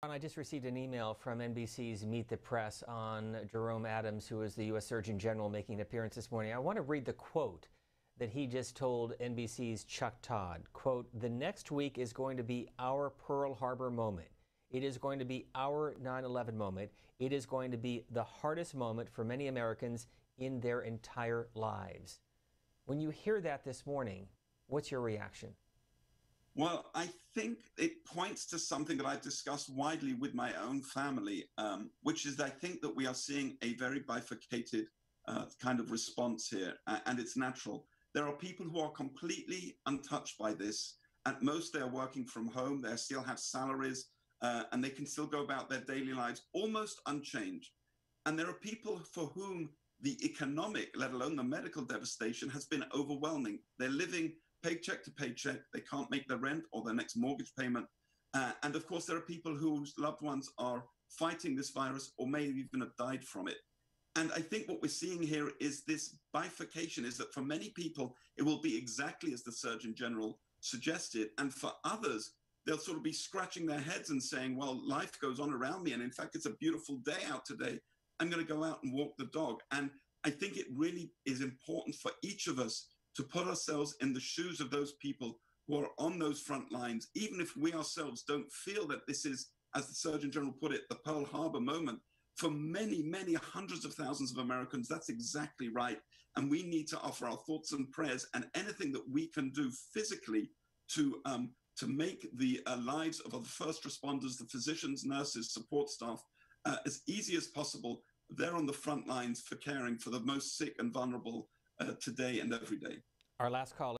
I just received an email from NBC's Meet the Press on Jerome Adams, who is the U.S. Surgeon General, making an appearance this morning. I want to read the quote that he just told NBC's Chuck Todd. Quote, "The next week is going to be our Pearl Harbor moment. It is going to be our 9/11 moment. It is going to be the hardest moment for many Americans in their entire lives." When you hear that this morning, what's your reaction? Well, I think it points to something that I've discussed widely with my own family, which is that I think that we are seeing a very bifurcated kind of response here, and it's natural. There are people who are completely untouched by this. At most, they're working from home, they still have salaries, and they can still go about their daily lives almost unchanged. And there are people for whom the economic, let alone the medical devastation, has been overwhelming. They're living paycheck to paycheck. They can't make their rent or their next mortgage payment. And of course, there are people whose loved ones are fighting this virus or may even have died from it. And I think what we're seeing here is this bifurcation, is that for many people, it will be exactly as the Surgeon General suggested. And for others, they'll sort of be scratching their heads and saying, well, life goes on around me. And in fact, it's a beautiful day out today. I'm going to go out and walk the dog. And I think it really is important for each of us to put ourselves in the shoes of those people who are on those front lines, even if we ourselves don't feel that this is, as the Surgeon General put it, the Pearl Harbor moment. For many, many hundreds of thousands of Americans, that's exactly right. And we need to offer our thoughts and prayers and anything that we can do physically to make the lives of the first responders, the physicians, nurses, support staff, as easy as possible. They're on the front lines for caring for the most sick and vulnerable today and every day. Our last call.